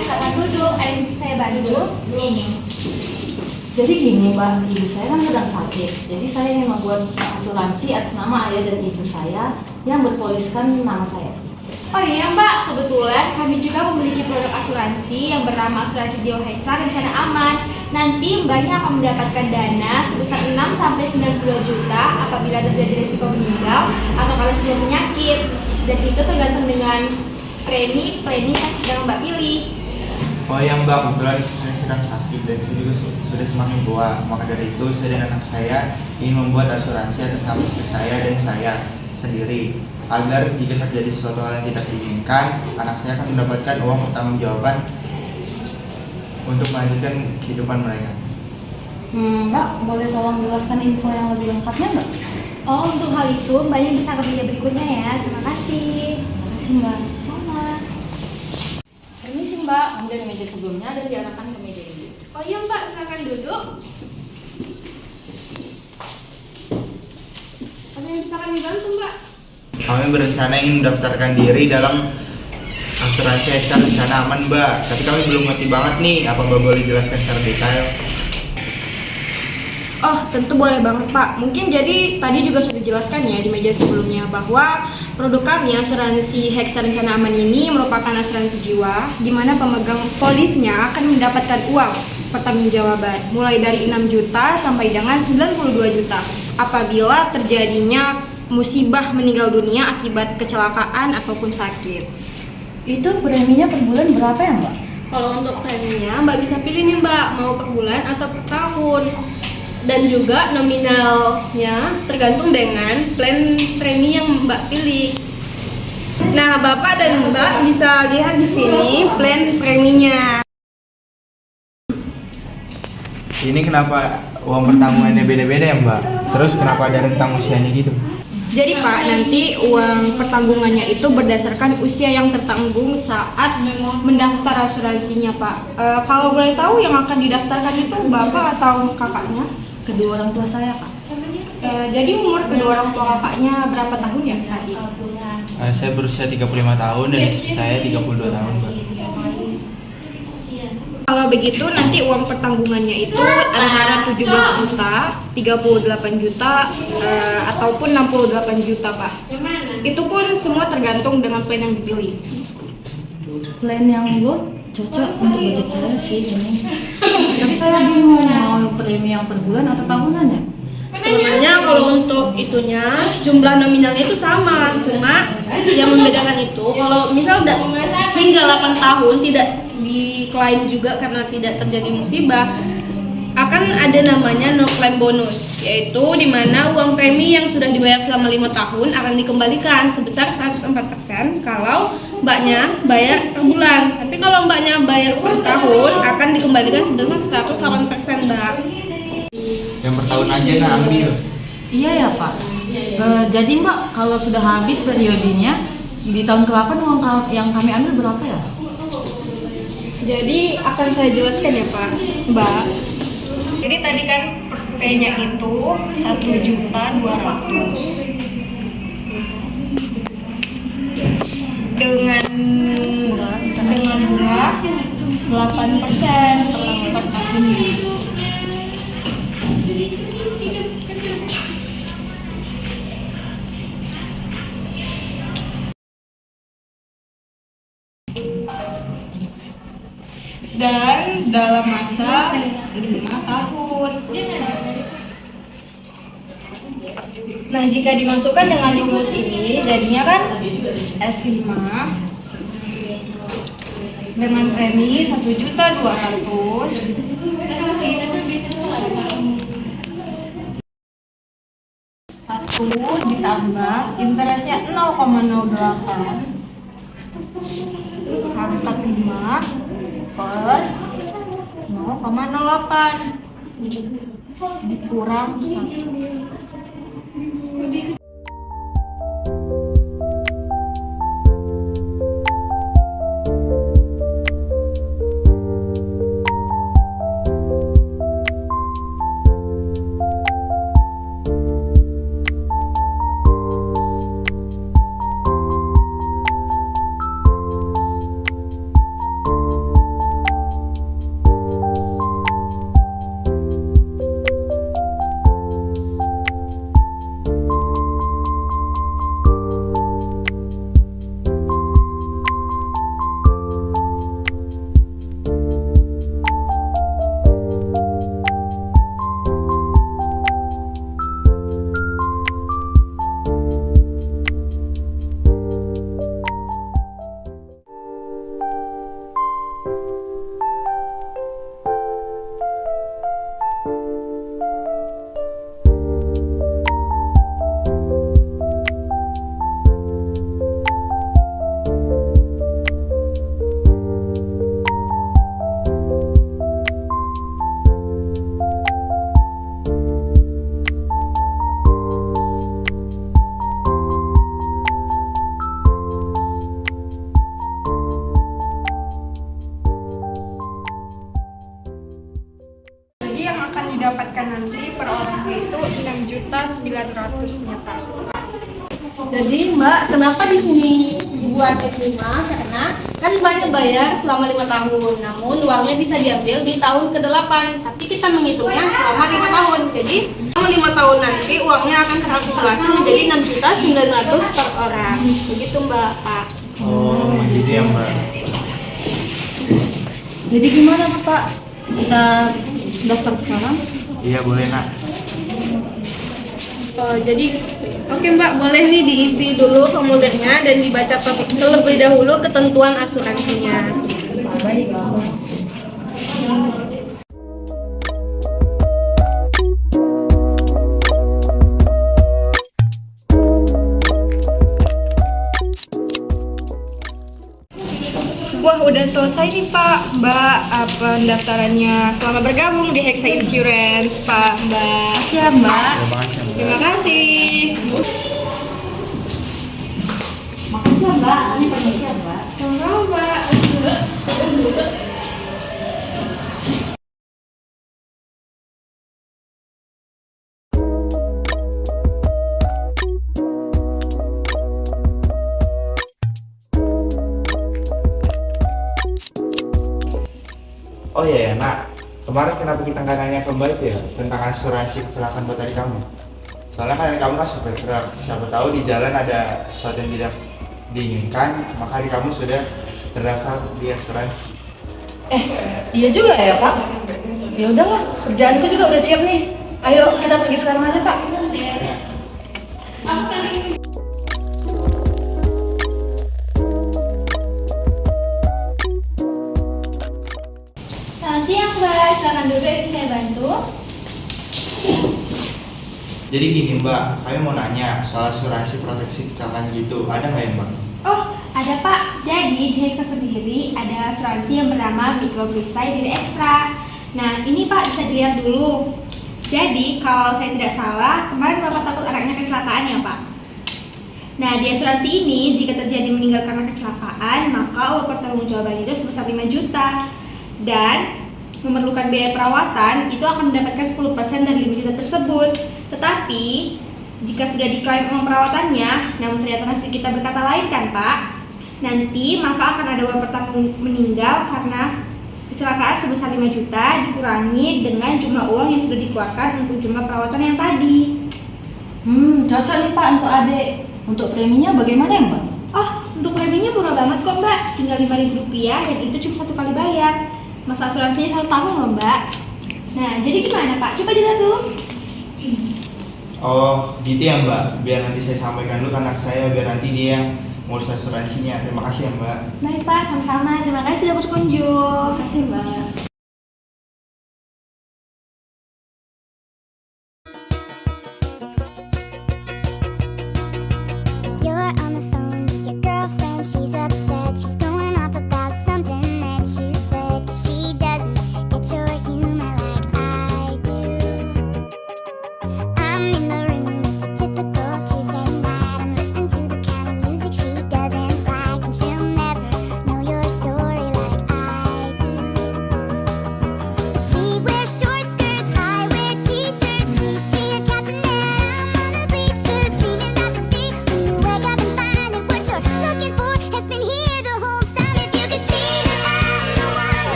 silakan duduk. Ada yang bisa saya bantu? Jadi gini Mbak, ibu saya kan sedang sakit. Jadi saya ingin membuat asuransi atas nama ayah dan ibu saya yang berpoliskan nama saya. Oh iya Mbak, kebetulan kami juga memiliki produk asuransi yang bernama asuransi jiwa Hexa Rencana Aman. Nanti Mbaknya akan mendapatkan dana sebesar 6 sampai 92 juta apabila terjadi risiko meninggal atau kalau sudah penyakit. Dan itu tergantung dengan premi yang sedang Mbak pilih. Oh ya Mbak, kebetulan saya sedang sakit dan saya juga sudah semakin tua. Maka dari itu saya dan anak saya ingin membuat asuransi atas nama istri saya dan saya sendiri, agar jika terjadi sesuatu hal yang tidak diinginkan, anak saya akan mendapatkan uang pertanggungjawaban untuk melanjutkan kehidupan mereka. Mbak, boleh tolong jelaskan info yang lebih lengkapnya Mbak? Oh, untuk hal itu Mbaknya bisa ke meja berikutnya ya. Terima kasih. Terima kasih Mbak. Sama. Permisi Mbak, ambil di meja sebelumnya dan diarahkan ke meja ini. Oh iya Mbak, silakan duduk. Apa yang bisa kami bantu Mbak? Kami berencana ingin mendaftarkan diri dalam asuransi Hexa Rencana Aman Mbak. Tapi kami belum ngerti banget nih, apa Mbak boleh jelaskan secara detail? Oh, tentu boleh banget Pak. Mungkin jadi tadi juga sudah dijelaskan ya di meja sebelumnya bahwa produk kami asuransi Hexa Rencana Aman ini merupakan asuransi jiwa di mana pemegang polisnya akan mendapatkan uang pertanggungjawaban mulai dari 6 juta sampai dengan 92 juta apabila terjadinya musibah meninggal dunia akibat kecelakaan ataupun sakit. Itu preminya per bulan berapa ya Mbak? Kalau untuk preminya, Mbak bisa pilih nih Mbak, mau per bulan atau per tahun. Dan juga nominalnya tergantung dengan plan premi yang Mbak pilih. Nah, Bapak dan Mbak bisa lihat di sini plan preminya. Ini kenapa uang pertanggungannya beda-beda ya Mbak? Terus kenapa ada rentang usianya gitu? Jadi Pak, nanti uang pertanggungannya itu berdasarkan usia yang tertanggung saat mendaftar asuransinya Pak. Kalau boleh tahu yang akan didaftarkan itu Bapak atau kakaknya? Kedua orang tua saya Kak. Jadi umur kedua orang tua kakaknya berapa tahun ya saat ini? Saya berusia 35 tahun dan istri saya 32 tahun Mbak. Kalau begitu nanti uang pertanggungannya itu antara 17 juta, 38 juta, ataupun 68 juta Pak. Itu pun semua tergantung dengan plan yang dipilih. Plan yang lo cocok untuk budget saya sih ini. Tapi saya bingung mau premi yang per bulan atau tahunan ya? Sebenarnya kalau untuk itunya jumlah nominalnya itu sama, cuma yang membedakan itu kalau misal udah hingga 8 tahun tidak diklaim juga karena tidak terjadi musibah, akan ada namanya no claim bonus, yaitu dimana uang premi yang sudah dibayar selama 5 tahun akan dikembalikan sebesar 104% kalau mbaknya bayar per bulan. Tapi kalau mbaknya bayar per tahun akan dikembalikan sebesar 108% Mbak. Yang per tahun aja nah ambil. Iya ya Pak. Jadi Mbak, kalau sudah habis periodenya di tahun ke-8 uang yang kami ambil berapa ya? Jadi akan saya jelaskan ya Pak, Mbak. Jadi tadi kan P-nya itu 1.200.000 dengan bunga 8% per tahunnya. Dan dalam masa 5 tahun. Nah, jika dimasukkan dengan rumus ini, jadinya kan S5 dengan premi 1.200.000 1 ditambah interestnya 0,08 pangkat 5 per 0,08 dikurang 1. Jadi Mbak, kenapa di sini dibuat S5? Karena kan banyak bayar selama 5 tahun, namun uangnya bisa diambil di tahun ke-8. Tapi kita menghitungnya selama 5 tahun. Jadi selama 5 tahun nanti uangnya akan terakumulasi menjadi 6.900.000 per orang. Begitu Mbak, Pak. Oh, gitu ya Mbak. Jadi gimana tuh Pak? Kita daftar sekarang? Iya boleh nak. Oh, jadi oke Mbak, boleh nih diisi dulu formulirnya dan dibaca terlebih dahulu ketentuan asuransinya. Baik. Wah, udah selesai nih Pak, Mbak, pendaftarannya. Selamat bergabung di Hexa Insurance, Pak, Mbak. Siap Mbak. Terima kasih Mbak. Terima kasih. Makasih ya Mbak, kami permisi ya Mbak. Sama-sama, Mbak. Oh iya ya nak, kemarin kenapa kita nggak nanya ke Mbak itu ya tentang asuransi kecelakaan buat adik kamu? Soalnya kan adik kamu kan supir truk, siapa tahu di jalan ada sesuatu yang tidak diinginkan, maka adik kamu sudah terdaftar di asuransi. Iya juga ya Pak. Ya udahlah, kerjaanku juga udah siap nih. Ayo kita pergi sekarang aja Pak. Selamat siang Mbak, silakan duduk, ini saya bantu. Jadi gini Mbak, kami mau nanya soal asuransi proteksi kecelakaan gitu, ada nggak ya Mbak? Oh, ada Pak. Jadi di Hexa sendiri ada asuransi yang bernama Micro Perisai Diri Extra. Nah, ini Pak bisa dilihat dulu. Jadi kalau saya tidak salah, kemarin Bapak takut anaknya kecelakaan ya Pak? Nah, di asuransi ini jika terjadi meninggal karena kecelakaan, maka uang pertanggungjawaban itu sebesar 5 juta. Dan memerlukan biaya perawatan itu akan mendapatkan 10% dari 5 juta tersebut. Tetapi jika sudah diklaim uang perawatannya, namun ternyata nasib kita berkata lain kan Pak, nanti maka akan ada uang pertanggung meninggal karena kecelakaan sebesar 5 juta dikurangi dengan jumlah uang yang sudah dikeluarkan untuk jumlah perawatan yang tadi. Cocok nih Pak untuk adik. Untuk preminya bagaimana ya Mbak? Oh, untuk preminya murah banget kok Mbak, tinggal Rp5.000 dan itu cuma 1 kali bayar. Masa asuransinya 1 tahun loh Mbak. Nah, jadi gimana Pak? Coba dilihat dulu. Oh gitu ya Mbak, biar nanti saya sampaikan dulu ke anak saya biar nanti dia yang ngurus asuransinya. Terima kasih ya Mbak. Baik Pak, sama-sama. Terima kasih sudah berkunjung. Terima kasih Mbak.